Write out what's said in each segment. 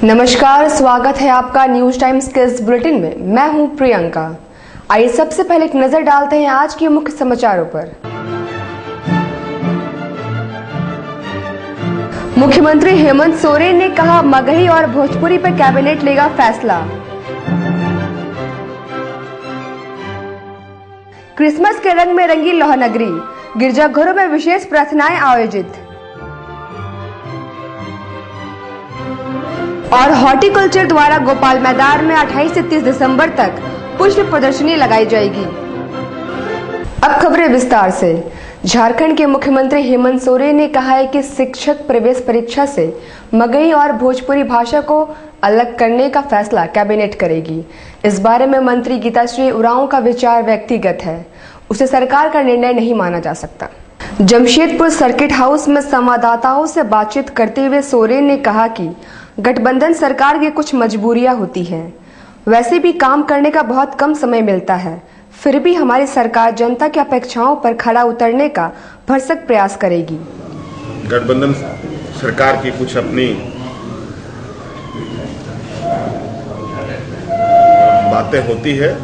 नमस्कार, स्वागत है आपका न्यूज टाइम्स के इस बुलेटिन में। मैं हूं प्रियंका। आइए सबसे पहले एक नजर डालते हैं आज के मुख्य समाचारों पर। मुख्यमंत्री हेमंत सोरेन ने कहा, मगही और भोजपुरी पर कैबिनेट लेगा फैसला। क्रिसमस के रंग में रंगी लोहनगरी, गिरजाघरों में विशेष प्रार्थनाएं आयोजित। और हॉर्टिकल्चर द्वारा गोपाल मैदान में 28 से 30 दिसंबर तक पुष्प प्रदर्शनी लगाई जाएगी। अब खबरें विस्तार से। झारखंड के मुख्यमंत्री हेमंत सोरेन ने कहा है कि शिक्षक प्रवेश परीक्षा से मगही और भोजपुरी भाषा को अलग करने का फैसला कैबिनेट करेगी। इस बारे में मंत्री गीताश्री उरांव का विचार व्यक्तिगत है, उसे सरकार का निर्णय नहीं माना जा सकता। जमशेदपुर सर्किट हाउस में संवाददाताओं से बातचीत करते हुए सोरेन ने कहा कि गठबंधन सरकार की कुछ मजबूरियां होती हैं, वैसे भी काम करने का बहुत कम समय मिलता है, फिर भी हमारी सरकार जनता की अपेक्षाओं पर खरा उतरने का भरसक प्रयास करेगी। गठबंधन सरकार की कुछ अपनी बातें होती है,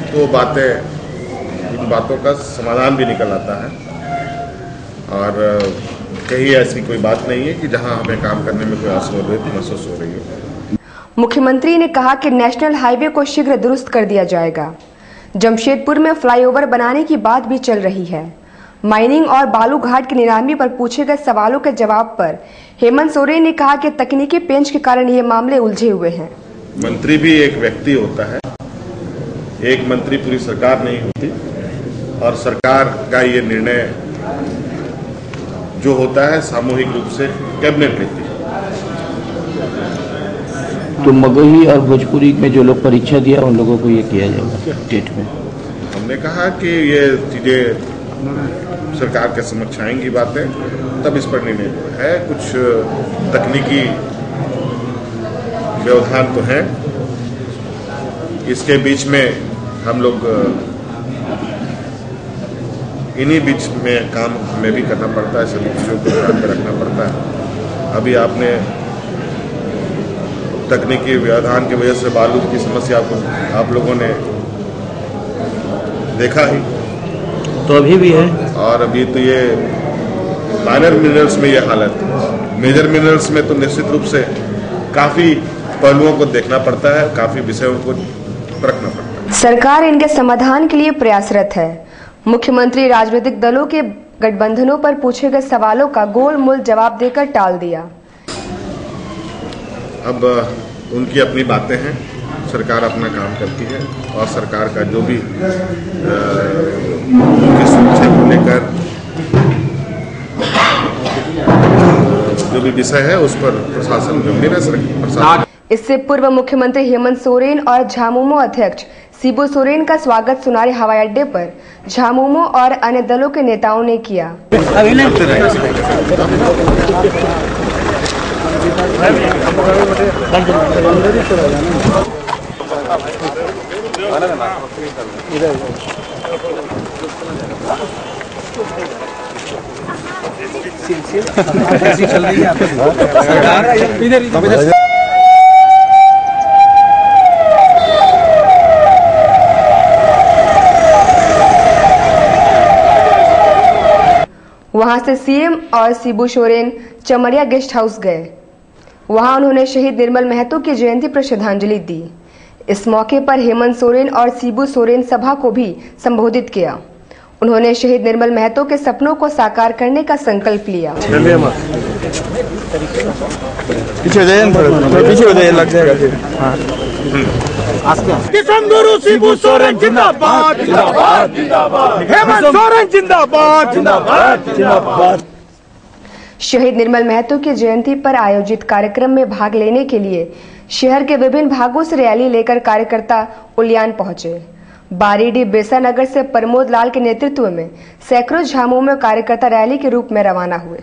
तो इन बातों का समाधान भी निकल आता है और कहीं ऐसी कोई बात नहीं है कि जहां हमें काम करने में कोई असुविधा महसूस हो रही है। मुख्यमंत्री ने कहा कि नेशनल हाईवे को शीघ्र दुरुस्त कर दिया जाएगा। जमशेदपुर में फ्लाईओवर बनाने की बात भी चल रही है। माइनिंग और बालू घाट की नीलामी पर पूछे गए सवालों के जवाब पर हेमंत सोरेन ने कहा कि तकनीकी पेंच के कारण ये मामले उलझे हुए हैं। मंत्री भी एक व्यक्ति होता है, एक मंत्री पूरी सरकार नहीं होती और सरकार का ये निर्णय जो होता है सामूहिक रूप से कैबिनेट लेती है। तो मगही और भोजपुरी में जो लोग परीक्षा दिया उन लोगों को ये किया जाएगा स्टेट में। हमने कहा कि ये चीजें सरकार के समक्ष आएंगी बातें, तब इस पर निर्णय है। कुछ तकनीकी व्यवधान तो है, इसके बीच में हम लोग इन्हीं बीच में काम हमें भी करना पड़ता है, सभी चीज़ों को ध्यान में रखना पड़ता है। अभी आपने तकनीकी व्यवधान की वजह से बालू की समस्या को आप लोगों ने देखा ही, तो अभी भी है। और अभी तो ये माइनर मिनरल्स में ये हालत है। मेजर मिनरल्स में तो निश्चित रूप से काफ़ी पहलुओं को देखना पड़ता है, काफ़ी विषयों को परखना पड़ता है। सरकार इनके समाधान के लिए प्रयासरत है। मुख्यमंत्री राजनीतिक दलों के गठबंधनों पर पूछे गए सवालों का गोलमोल जवाब देकर टाल दिया। अब उनकी अपनी बातें हैं, सरकार अपना काम करती है और सरकार का जो भी उनकी सुरक्षा को लेकर जो भी विषय है उस पर प्रशासन गंभीर है। इससे पूर्व मुख्यमंत्री हेमंत सोरेन और झामुमो अध्यक्ष शिबू सोरेन का स्वागत सुनारी हवाई अड्डे पर झामुमो और अन्य दलों के नेताओं ने किया। कैसी चल रही है आपकी सरकार? वहां से सीएम और शिबू सोरेन चमरिया गेस्ट हाउस गए। वहां उन्होंने शहीद निर्मल महतो की जयंती पर श्रद्धांजलि दी। इस मौके पर हेमंत सोरेन और शिबू सोरेन सभा को भी संबोधित किया। उन्होंने शहीद निर्मल महतो के सपनों को साकार करने का संकल्प लिया। पीछे हो जाइए, लग जाएगा फिर। किशन गुरु शिबू सोरेन जिंदाबाद जिंदाबाद जिंदाबाद, हेमंत सोरेन जिंदाबाद जिंदाबाद जिंदाबाद। शहीद निर्मल महतो की जयंती पर आयोजित कार्यक्रम में भाग लेने के लिए शहर के विभिन्न भागों से रैली लेकर कार्यकर्ता उलियान पहुंचे। बारीडीह बिरसा नगर से प्रमोद लाल के नेतृत्व में सैकड़ों झामुमो कार्यकर्ता रैली के रूप में रवाना हुए।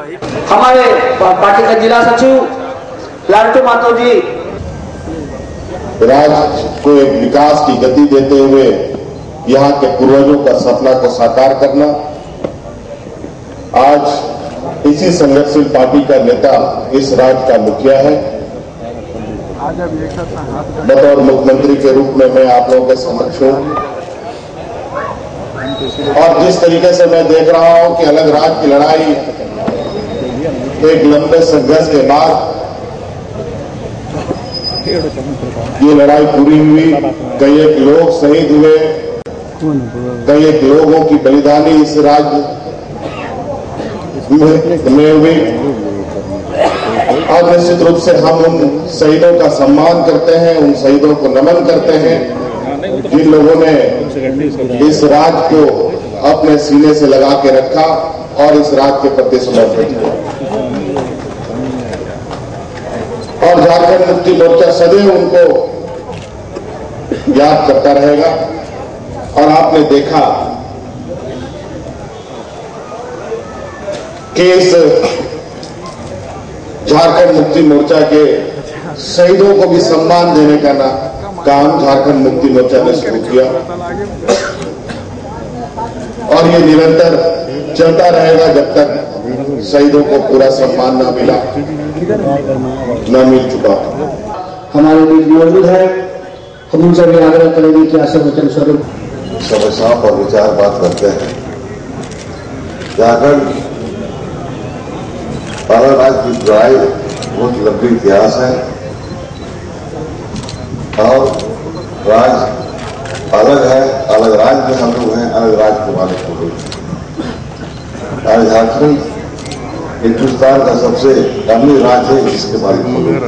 हमारे पार्टी का जिला सचिव लालटू माथुर जी, राज्य को एक विकास की गति देते हुए यहाँ के पूर्वजों का सपना को साकार करना। आज इसी संघर्षशील पार्टी का नेता इस राज्य का मुखिया है। बतौर मुख्यमंत्री के रूप में मैं आप लोगों के समक्ष हूं और जिस तरीके से मैं देख रहा हूं कि अलग राज्य की लड़ाई एक लंबे संघर्ष के बाद ये लड़ाई पूरी हुई। कई एक लोग शहीद हुए, कई एक लोगों की बलिदानी इस राज्य में हुई और निश्चित रूप से हम उन शहीदों का सम्मान करते हैं, उन शहीदों को नमन करते हैं जिन लोगों ने इस राज्य को अपने सीने से लगा के रखा और इस राज्य के प्रति समर्पित किया। और झारखंड मुक्ति मोर्चा सदैव उनको याद करता रहेगा। और आपने देखा कि इस झारखंड मुक्ति मोर्चा के शहीदों को भी सम्मान देने का काम झारखंड मुक्ति मोर्चा ने शुरू किया और ये निरंतर चलता रहेगा जब तक शहीदों को पूरा सम्मान न मिला, न मिल चुका। हमारे बीच मौजूद है, हम उनसे भी आग्रह करेंगे कि आशा वचन स्वरूप सब साफ और विचार बात करते हैं। झारखंड अलग राज्य की लड़ाई बहुत लंबी इतिहास है और राज्य अलग है, अलग राज्य में हम लोग हैं, अलग राज्य के मालिक हम लोग हैं। आज झारखंड हिंदुस्तान का सबसे अमीर राज्य है जिसके मालिक हम लोग हैं।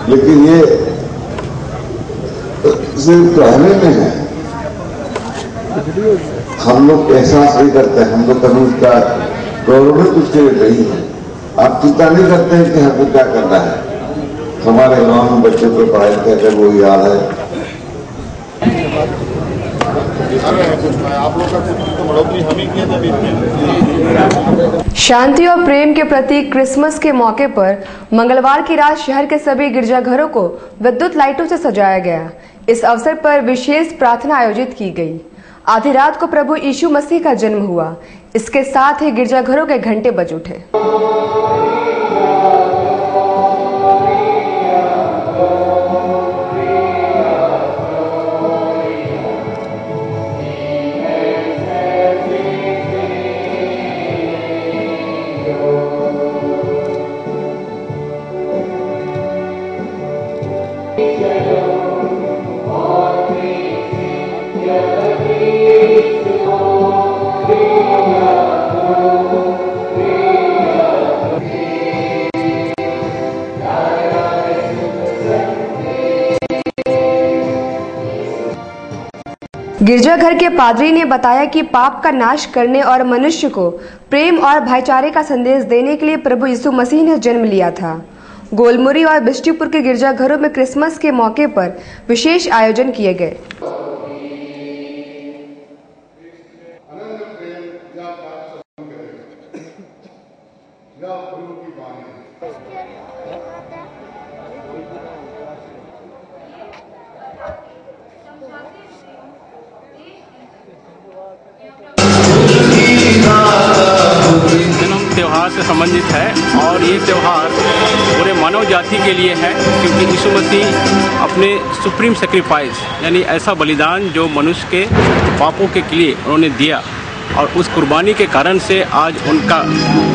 लेकिन ये सिर्फ कहने में है, हम लोग एहसास नहीं करते। हम लोग कभी उसका गौरव उसके लिए नहीं है। आप चिंता नहीं करते हैं कि हमको क्या करना है। हमारे गांव में बच्चों को पढ़ाई करके वो याद है। आप लोग का बढ़ोतरी हम ही किए थे। शांति और प्रेम के प्रतीक क्रिसमस के मौके पर मंगलवार की रात शहर के सभी गिरजाघरों को विद्युत लाइटों से सजाया गया। इस अवसर पर विशेष प्रार्थना आयोजित की गई। आधी रात को प्रभु यीशु मसीह का जन्म हुआ। इसके साथ ही गिरजाघरों के घंटे बज उठे। गिरजाघर के पादरी ने बताया कि पाप का नाश करने और मनुष्य को प्रेम और भाईचारे का संदेश देने के लिए प्रभु यीशु मसीह ने जन्म लिया था। गोलमुरी और बिष्टुपुर के गिरजाघरों में क्रिसमस के मौके पर विशेष आयोजन किए गए। त्योहार से संबंधित है और ये त्यौहार पूरे मानव जाति के लिए है, क्योंकि यीशु मसीह अपने सुप्रीम सेक्रीफाइस यानी ऐसा बलिदान जो मनुष्य के पापों के लिए उन्होंने दिया और उस कुर्बानी के कारण से आज उनका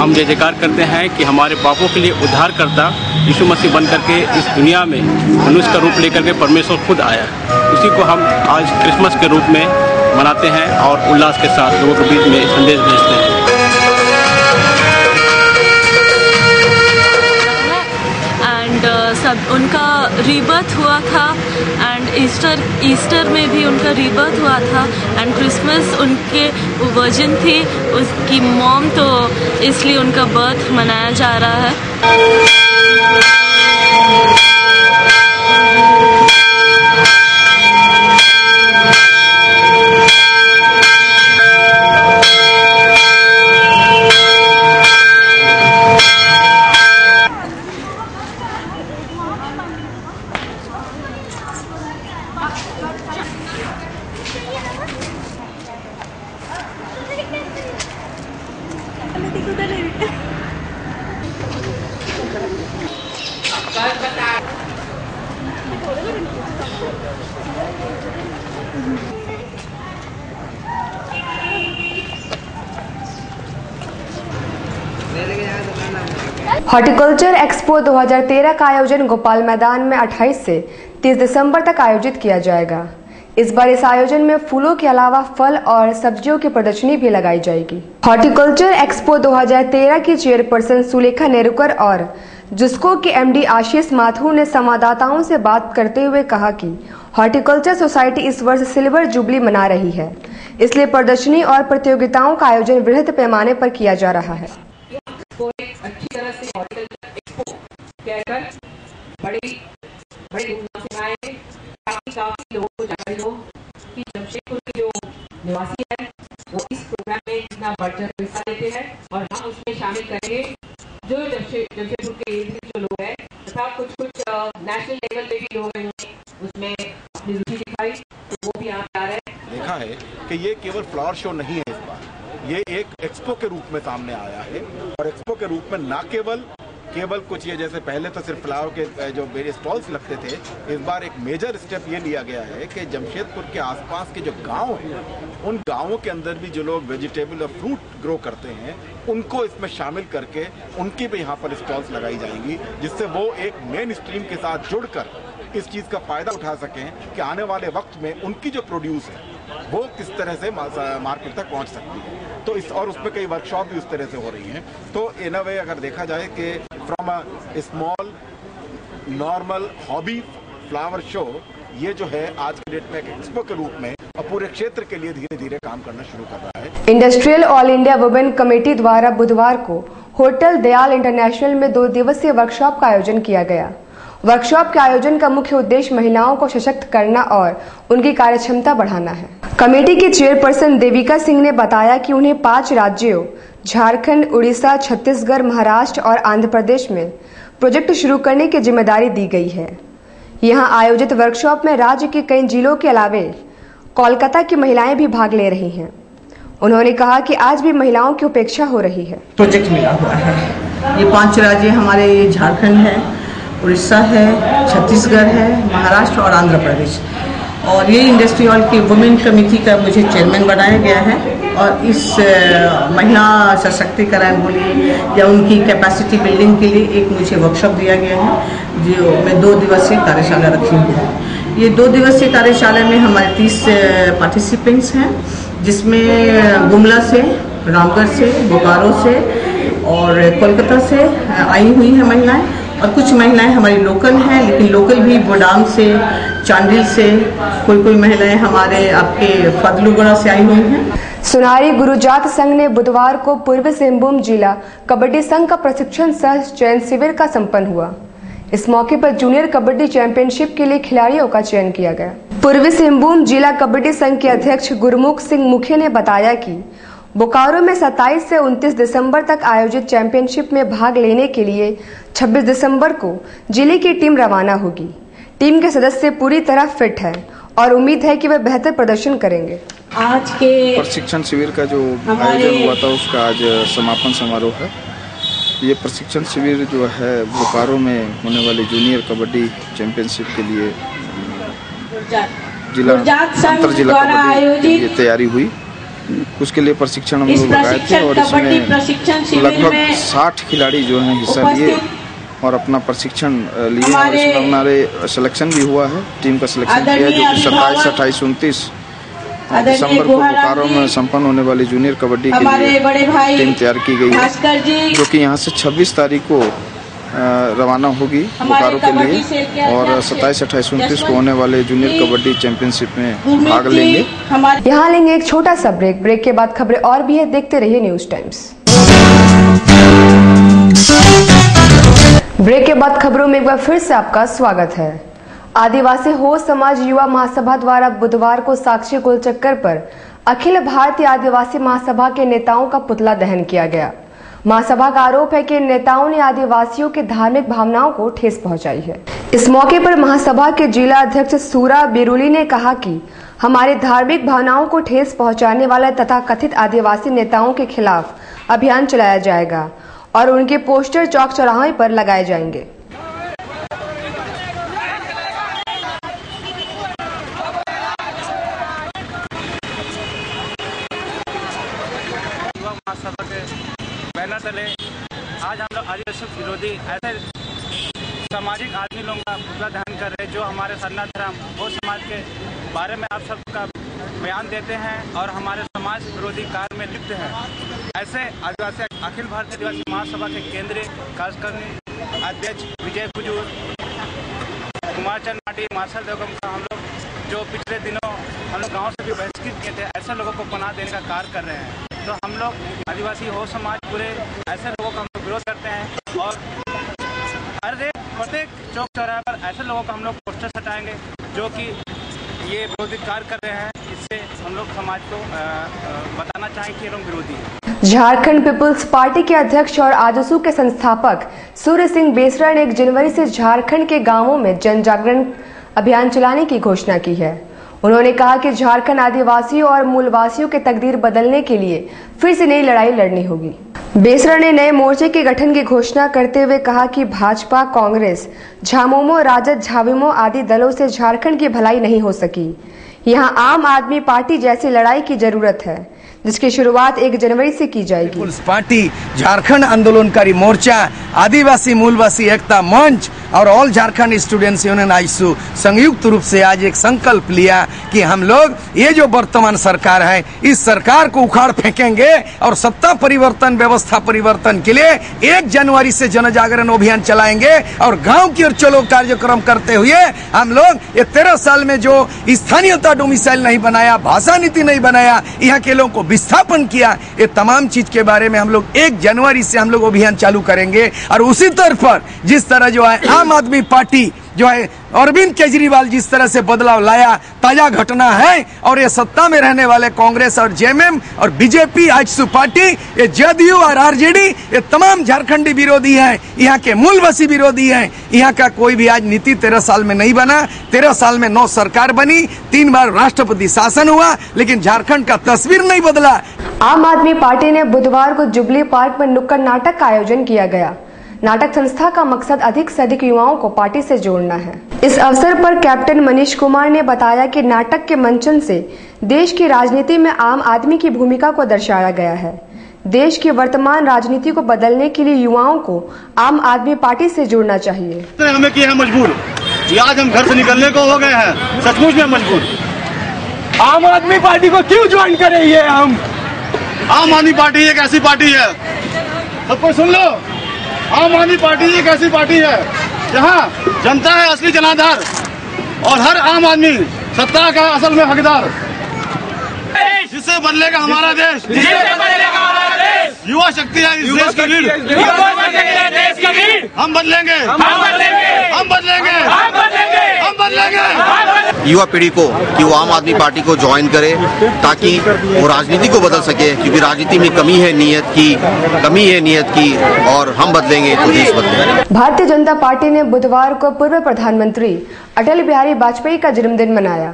हम जय जयकार करते हैं कि हमारे पापों के लिए उद्धारकर्ता यीशु मसीह बन करके इस दुनिया में मनुष्य का रूप लेकर के परमेश्वर खुद आया। उसी को हम आज क्रिसमस के रूप में मनाते हैं और उल्लास के साथ लोगों के बीच में संदेश भेजते हैं। सब उनका रीबर्थ हुआ था एंड ईस्टर में भी उनका रीबर्थ हुआ था एंड क्रिसमस उनके वर्जिन थी, उसकी मॉम, तो इसलिए उनका बर्थ मनाया जा रहा है। हॉर्टिकल्चर एक्सपो 2013 का आयोजन गोपाल मैदान में 28 से 30 दिसंबर तक आयोजित किया जाएगा। इस बार इस आयोजन में फूलों के अलावा फल और सब्जियों की प्रदर्शनी भी लगाई जाएगी। हॉर्टिकल्चर एक्सपो 2013 की चेयरपर्सन सुलेखा नेरुकर और जुस्को के एमडी आशीष माथुर ने संवाददाताओं से बात करते हुए कहा कि हॉर्टिकल्चर सोसाइटी इस वर्ष सिल्वर जुबली मना रही है, इसलिए प्रदर्शनी और प्रतियोगिताओं का आयोजन वृहद पैमाने पर किया जा रहा है। अच्छी तरह से हॉर्टिकल्चर एक्सपो कहकर बड़ी धूमधाम से आए ताकि काफी लोगों को जानकारी हो कि जमशेदपुर के जो निवासी हैं वो इस प्रोग्राम में कितना बढ़-चढ़ हिस्सा लेते हैं और हम उसमें शामिल करेंगे जो जमशेदपुर के जो लोग हैं तथा कुछ नेशनल लेवल पे भी लोग हैं उसमें अपनी रुचि दिखाई, तो वो भी यहाँ पे आ रहे हैं। देखा है कि ये केवल फ्लावर शो नहीं है, इस बार ये एक एक्सपो के रूप में सामने आया है और एक्सपो के रूप में ना केवल कुछ ये जैसे पहले तो सिर्फ फ्लावर के जो मेरे स्टॉल्स लगते थे, इस बार एक मेजर स्टेप ये लिया गया है कि जमशेदपुर के आसपास के जो गांव हैं उन गांवों के अंदर भी जो लोग वेजिटेबल और फ्रूट ग्रो करते हैं उनको इसमें शामिल करके उनकी भी यहाँ पर स्टॉल्स लगाई जाएंगी, जिससे वो एक मेन स्ट्रीम के साथ जुड़कर इस चीज़ का फायदा उठा सकें कि आने वाले वक्त में उनकी जो प्रोड्यूस है वो किस तरह से मार्केट तक पहुंच सकती है। तो इस और उसमें कई वर्कशॉप भी उस तरह से हो रही हैं। तो इन अ वे अगर देखा जाए कि from a small normal hobby flower show, ये जो है आज के डेट में एक एक्सपो के रूप में और पूरे क्षेत्र के लिए धीरे धीरे काम करना शुरू कर रहा है। Industrial all India women committee द्वारा बुधवार को होटल दयाल इंटरनेशनल में 2 दिवसीय वर्कशॉप का आयोजन किया गया। वर्कशॉप के आयोजन का मुख्य उद्देश्य महिलाओं को सशक्त करना और उनकी कार्यक्षमता बढ़ाना है। कमेटी की चेयरपर्सन देविका सिंह ने बताया कि उन्हें 5 राज्यों झारखंड, उड़ीसा, छत्तीसगढ़, महाराष्ट्र और आंध्र प्रदेश में प्रोजेक्ट शुरू करने की जिम्मेदारी दी गई है। यहां आयोजित वर्कशॉप में राज्य के कई जिलों के अलावे कोलकाता की महिलाएं भी भाग ले रही हैं। उन्होंने कहा कि आज भी महिलाओं की उपेक्षा हो रही है। प्रोजेक्ट मिला हुआ है, ये 5 राज्य हमारे झारखंड है, उड़ीसा है, छत्तीसगढ़ है, महाराष्ट्र और आंध्र प्रदेश, और ये इंडस्ट्रियल की वुमेन कमेटी का मुझे चेयरमैन बनाया गया है। और इस महिला सशक्तिकरण बोलिए या उनकी कैपेसिटी बिल्डिंग के लिए एक मुझे वर्कशॉप दिया गया है, जो मैं 2 दिवसीय कार्यशाला रखी हुई है। ये 2 दिवसीय कार्यशाला में हमारे 30 पार्टिसिपेंट्स हैं, जिसमें गुमला से, रामगढ़ से, बोकारो से और कोलकाता से आई हुई हैं महिलाएं, और कुछ महिलाएं हमारी लोकल हैं, लेकिन लोकल भी बोडाम से, चांडिल से, कोई महिलाएं हमारे आपके फदलुगढ़ा से आई हुई हैं। सुनारी गुरुजात संघ ने बुधवार को पूर्वी सिंहभूम जिला कबड्डी संघ का प्रशिक्षण सह चयन शिविर का संपन्न हुआ। इस मौके पर जूनियर कबड्डी चैंपियनशिप के लिए खिलाड़ियों का चयन किया गया। पूर्वी सिंहभूम जिला कबड्डी संघ के अध्यक्ष गुरमुख सिंह मुखिया ने बताया कि बोकारो में 27 से 29 दिसंबर तक आयोजित चैंपियनशिप में भाग लेने के लिए 26 दिसंबर को जिले की टीम रवाना होगी। टीम के सदस्य पूरी तरह फिट हैं और उम्मीद है कि वे बेहतर प्रदर्शन करेंगे। आज के प्रशिक्षण शिविर का जो आयोजन हुआ था उसका आज समापन समारोह है। ये प्रशिक्षण शिविर जो है बोकारो में होने वाली जूनियर कबड्डी चैंपियनशिप के लिए जिला अंतर जिला कबड्डी की तैयारी हुई, उसके लिए प्रशिक्षण हम लोग लगाए थे और इसमें लगभग 60 खिलाड़ी जो हैं हिस्सा लिए और अपना प्रशिक्षण लिए और इसमें हमारे सिलेक्शन भी हुआ है। टीम का सिलेक्शन किया है जो कि 27, 28, 29 दिसंबर को बोकारो में संपन्न होने वाली जूनियर कबड्डी के लिए टीम तैयार की गई है, जो कि यहाँ से 26 तारीख को रवाना होगी बोकारो के लिए और 27, 28, 29 को होने वाले जूनियर कबड्डी चैंपियनशिप में भाग लेंगे। यहाँ लेंगे एक छोटा सा ब्रेक। ब्रेक के बाद खबरें और भी है, देखते रहिए न्यूज टाइम्स। ब्रेक के बाद खबरों में एक बार फिर से आपका स्वागत है। आदिवासी हो समाज युवा महासभा द्वारा बुधवार को साक्षी गोल चक्कर पर अखिल भारतीय आदिवासी महासभा के नेताओं का पुतला दहन किया गया। महासभा का आरोप है कि इन नेताओं ने आदिवासियों की धार्मिक भावनाओं को ठेस पहुंचाई है। इस मौके पर महासभा के जिला अध्यक्ष सूरा बिरुली ने कहा कि हमारी धार्मिक भावनाओं को ठेस पहुंचाने वाले तथा कथित आदिवासी नेताओं के खिलाफ अभियान चलाया जाएगा और उनके पोस्टर चौक चौराहे पर लगाए जाएंगे। विश्व विरोधी ऐसे सामाजिक आदमी लोगों का पुतला दहन कर रहे जो हमारे सनातन धर्म और समाज के बारे में आप सबका बयान देते हैं और हमारे समाज विरोधी कार्य में लिप्त हैं। ऐसे आदिवासी अखिल भारतीय आदिवासी महासभा के केंद्रीय कार्यकारिणी अध्यक्ष विजय कुजूर, कुमार चंद माटी, मार्शल देवगम का हम लोग जो पिछले दिनों हम लोग गाँव से भी बहिष्कृत किए थे, ऐसे लोगों को पनाह देने का कार्य कर रहे हैं। तो हम लोग आदिवासी हो समाज पूरे ऐसे लोगों का हम लोग विरोध करते हैं और हर एक प्रत्येक चौक चौराहे पर ऐसे लोगों का हम लोग पोस्टर हटाएंगे जो कि ये विरोधी कार्य कर रहे हैं। इससे हम लोग समाज को बताना चाहें कि ये लोग विरोधी हैं। झारखंड पीपुल्स पार्टी के अध्यक्ष और आजसू के संस्थापक सूर्य सिंह बेसरा ने 1 जनवरी से झारखंड के गांवों में जन जागरण अभियान चलाने की घोषणा की है। उन्होंने कहा कि झारखंड आदिवासियों और मूलवासियों के तकदीर बदलने के लिए फिर से नई लड़ाई लड़नी होगी। बेसरा ने नए मोर्चे के गठन की घोषणा करते हुए कहा कि भाजपा, कांग्रेस, झामुमो, राजद, झाविमो आदि दलों से झारखंड की भलाई नहीं हो सकी। यहां आम आदमी पार्टी जैसी लड़ाई की जरूरत है, जिसकी शुरुआत 1 जनवरी से की जाएगी। पीपुल्स पार्टी, झारखंड आंदोलनकारी मोर्चा, आदिवासी मूलवासी एकता मंच और ऑल झारखंड स्टूडेंट्स यूनियन आईसू संयुक्त रूप से आज एक संकल्प लिया कि हम लोग ये जो वर्तमान सरकार है, इस सरकार को उखाड़ फेंकेंगे और सत्ता परिवर्तन, व्यवस्था परिवर्तन के लिए 1 जनवरी से जन जागरण अभियान चलाएंगे और गांव की ओर चलो कार्यक्रम करते हुए हम लोग ये 13 साल में जो स्थानीयता डोमिसाइल नहीं बनाया, भाषा नीति नहीं बनाया, यहाँ के लोगों को विस्थापन किया, ये तमाम चीज के बारे में हम लोग 1 जनवरी से हम लोग अभियान चालू करेंगे। और उसी तरह पर जिस तरह जो है आम आदमी पार्टी जो है अरविंद केजरीवाल जिस तरह से बदलाव लाया, ताजा घटना है। और ये सत्ता में रहने वाले कांग्रेस और जेएमएम और बीजेपी, आजसू पार्टी, ये जदयू और आरजेडी, ये तमाम झारखंडी विरोधी हैं, यहाँ के मूलवासी विरोधी हैं। यहाँ का कोई भी आज नीति 13 साल में नहीं बना। 13 साल में 9 सरकार बनी, 3 बार राष्ट्रपति शासन हुआ, लेकिन झारखंड का तस्वीर नहीं बदला। आम आदमी पार्टी ने बुधवार को जुबली पार्क में नुक्कड़ नाटक का आयोजन किया गया। नाटक संस्था का मकसद अधिक से अधिक युवाओं को पार्टी से जोड़ना है। इस अवसर पर कैप्टन मनीष कुमार ने बताया कि नाटक के मंचन से देश की राजनीति में आम आदमी की भूमिका को दर्शाया गया है। देश की वर्तमान राजनीति को बदलने के लिए युवाओं को आम आदमी पार्टी से जुड़ना चाहिए। हमें किया है मजबूर, आज हम घर से निकलने को हो गए हैं, सचमुच में मजबूर। आम आदमी पार्टी को क्यों ज्वाइन करें? ये हम आम आदमी पार्टी एक ऐसी पार्टी है, सबको सुन लो, आम आदमी पार्टी एक ऐसी पार्टी है जहां जनता है असली जनाधार और हर आम आदमी सत्ता का असल में हकदार। जिससे बदलेगा हमारा देश, युवा शक्ति है इस देश की रीढ़। हम बदलेंगे, हम बदलेंगे, हम बदलेंगे, हम बदलेंगे, हम बदलेंगे। युवा पीढ़ी को कि वो आम आदमी पार्टी को ज्वाइन करे ताकि वो राजनीति को बदल सके, क्योंकि राजनीति में कमी है नीयत की और हम बदलेंगे तो देश बदलेगा। भारतीय जनता पार्टी ने बुधवार को पूर्व प्रधानमंत्री अटल बिहारी वाजपेयी का जन्मदिन मनाया।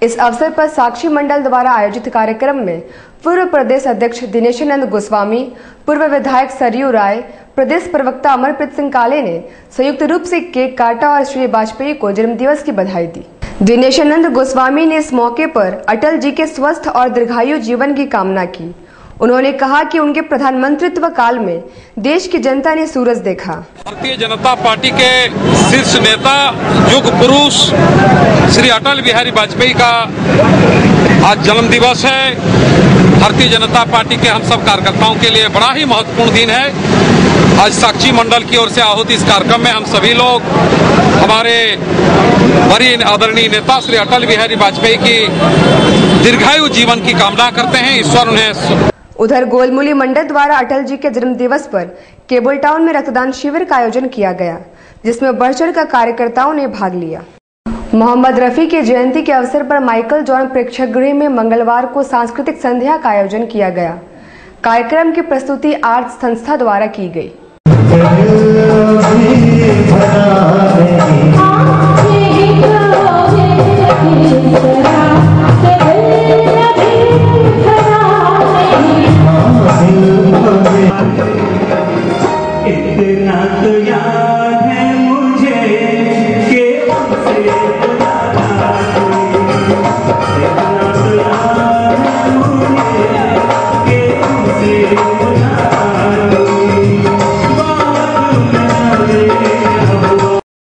इस अवसर पर साक्षी मंडल द्वारा आयोजित कार्यक्रम में पूर्व प्रदेश अध्यक्ष दिनेशानंद गोस्वामी, पूर्व विधायक सरयू राय, प्रदेश प्रवक्ता अमरप्रीत सिंह काले ने संयुक्त रूप से केक काटा और श्री वाजपेयी को जन्मदिवस की बधाई दी। दिनेशानंद गोस्वामी ने इस मौके पर अटल जी के स्वस्थ और दीर्घायु जीवन की कामना की। उन्होंने कहा कि उनके प्रधानमंत्रित्व काल में देश की जनता ने सूरज देखा। भारतीय जनता पार्टी के शीर्ष नेता, युग पुरुष श्री अटल बिहारी वाजपेयी का आज जन्म दिवस है। भारतीय जनता पार्टी के हम सब कार्यकर्ताओं के लिए बड़ा ही महत्वपूर्ण दिन है। आज साक्षी मंडल की ओर से आहूत इस कार्यक्रम में हम सभी लोग हमारे वरीय आदरणीय नेता श्री अटल बिहारी वाजपेयी की दीर्घायु जीवन की कामना करते हैं। ईश्वर उन्हें। उधर गोलमुली मंडल द्वारा अटल जी के जन्म दिवस पर केबल टाउन में रक्तदान शिविर का आयोजन किया गया, जिसमें बढ़-चढ़ कर कार्यकर्ताओं ने भाग लिया। मोहम्मद रफी की जयंती के अवसर पर माइकल जॉन प्रेक्षागृह में मंगलवार को सांस्कृतिक संध्या का आयोजन किया गया। कार्यक्रम की प्रस्तुति आर्ट्स संस्था द्वारा की गई।